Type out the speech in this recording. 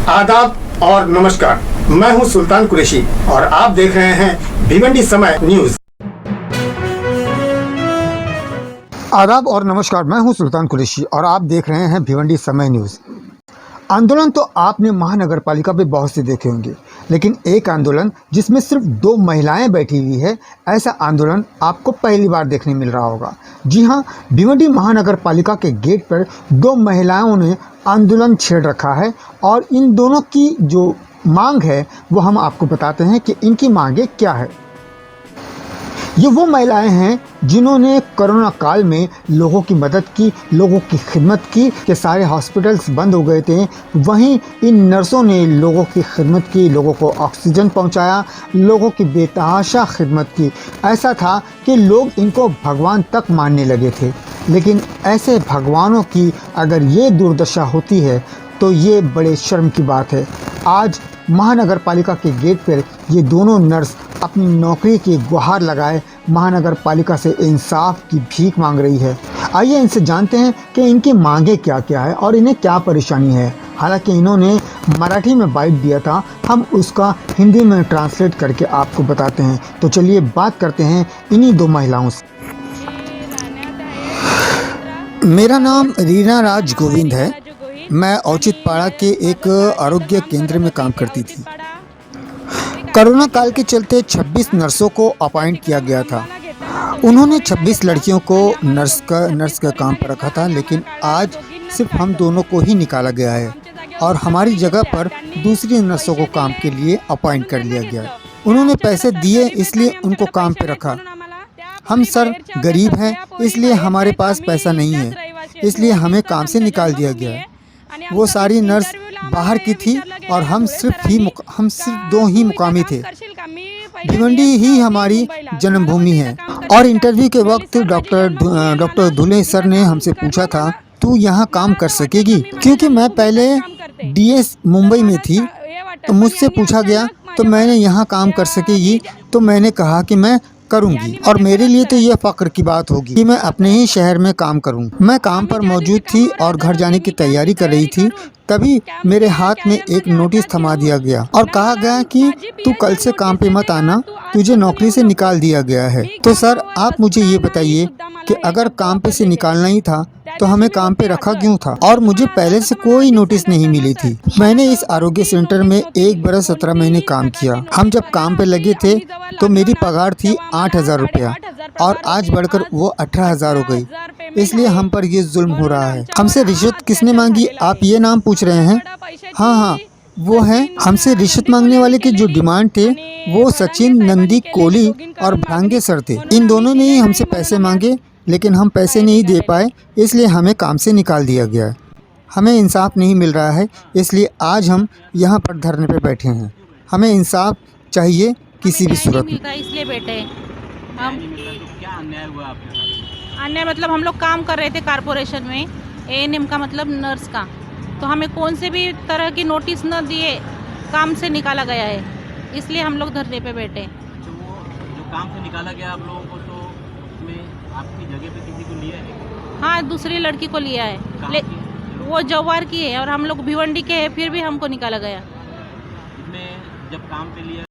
आदाब और नमस्कार, मैं हूं सुल्तान कुरैशी और आप देख रहे हैं भिवंडी समय न्यूज। आदाब और नमस्कार, मैं हूं सुल्तान कुरैशी और आप देख रहे हैं भिवंडी समय न्यूज। आंदोलन तो आपने महानगर पालिका पे बहुत से देखे होंगे, लेकिन एक आंदोलन जिसमें सिर्फ 2 महिलाएं बैठी हुई है, ऐसा आंदोलन आपको पहली बार देखने मिल रहा होगा। जी हां, भिवंडी महानगर पालिका के गेट पर 2 महिलाओं ने आंदोलन छेड़ रखा है और इन दोनों की जो मांग है वो हम आपको बताते हैं कि इनकी मांगे क्या है। ये वो महिलाएं हैं जिन्होंने कोरोना काल में लोगों की मदद की, लोगों की खिदमत की कि सारे हॉस्पिटल्स बंद हो गए थे। वहीं इन नर्सों ने लोगों की खिदमत की, लोगों को ऑक्सीजन पहुंचाया, लोगों की बेतहाशा खिदमत की। ऐसा था कि लोग इनको भगवान तक मानने लगे थे। लेकिन ऐसे भगवानों की अगर ये दुर्दशा होती है तो ये बड़े शर्म की बात है। आज महानगर पालिका के गेट पर ये दोनों नर्स अपनी नौकरी की गुहार लगाए महानगर पालिका से इंसाफ की भीख मांग रही है। आइए इनसे जानते हैं कि इनकी मांगे क्या क्या है और इन्हें क्या परेशानी है। हालांकि इन्होंने मराठी में बाइट दिया था, हम उसका हिंदी में ट्रांसलेट करके आपको बताते हैं। तो चलिए बात करते हैं इन्हीं 2 महिलाओं से। मेरा नाम रीना राज गोविंद है। मैं औचित्यपाड़ा के एक आरोग्य केंद्र में काम करती थी। कोरोना काल के चलते 26 नर्सों को अपॉइंट किया गया था। उन्होंने 26 लड़कियों को नर्स का काम पर रखा था, लेकिन आज सिर्फ हम दोनों को ही निकाला गया है और हमारी जगह पर दूसरी नर्सों को काम के लिए अपॉइंट कर लिया गया। उन्होंने पैसे दिए इसलिए उनको काम पे रखा। हम सर गरीब हैं, इसलिए हमारे पास पैसा नहीं है, इसलिए हमें काम से निकाल दिया गया। वो सारी नर्स बाहर की थी और हम सिर्फ 2 ही मुकामी थे। भिवंडी ही हमारी जन्मभूमि है। और इंटरव्यू के वक्त डॉक्टर धुले सर ने हमसे पूछा था, तू यहाँ काम कर सकेगी? क्योंकि मैं पहले डीएस मुंबई में थी, तो मुझसे पूछा गया तो मैंने यहाँ काम कर सकेगी, तो मैंने कहा कि मैं करूंगी और मेरे लिए तो ये फक्र की बात होगी कि मैं अपने ही शहर में काम करूं। मैं काम पर मौजूद थी और घर जाने की तैयारी कर रही थी, तभी मेरे हाथ में एक नोटिस थमा दिया गया और कहा गया कि तू कल से काम पे मत आना, तुझे नौकरी से निकाल दिया गया है। तो सर आप मुझे ये बताइए कि अगर काम पे से निकालना ही था तो हमें काम पे रखा क्यों था? और मुझे पहले से कोई नोटिस नहीं मिली थी। मैंने इस आरोग्य सेंटर में 1 बरस 17 महीने काम किया। हम जब काम पे लगे थे तो मेरी पगार थी 8,000 रुपया और आज बढ़कर वो 18,000 हो गई। इसलिए हम पर ये जुल्म हो रहा है। हमसे रिश्वत किसने मांगी, आप ये नाम पूछ रहे हैं? हाँ, वो हैं। हमसे रिश्वत मांगने वाले के जो डिमांड थे वो सचिन नंदी कोली और भांगे सर थे। इन दोनों ने ही हमसे पैसे मांगे, लेकिन हम पैसे नहीं दे पाए, इसलिए हमें काम से निकाल दिया गया। हमें इंसाफ नहीं मिल रहा है, इसलिए आज हम यहाँ पर धरने पे बैठे हैं। हमें इंसाफ चाहिए किसी भी सूरत में। इसलिए बैठे हम। क्या अन्याय हुआ आपके साथ? अन्याय मतलब हम लोग काम कर रहे थे कारपोरेशन में, एएनएम का मतलब नर्स का, तो हमें कौन से भी तरह की नोटिस न दिए काम से निकाला गया है, इसलिए हम लोग धरने पे बैठे। तो वो जो काम से निकाला गया आप लोगों को, तो उसमें आपकी जगह पे किसी को लिया है? हाँ, दूसरी लड़की को लिया है। कहाँ की? वो जवार की है और हम लोग भिवंडी के हैं, फिर भी हमको निकाला गया। इसमें जब काम पे लिया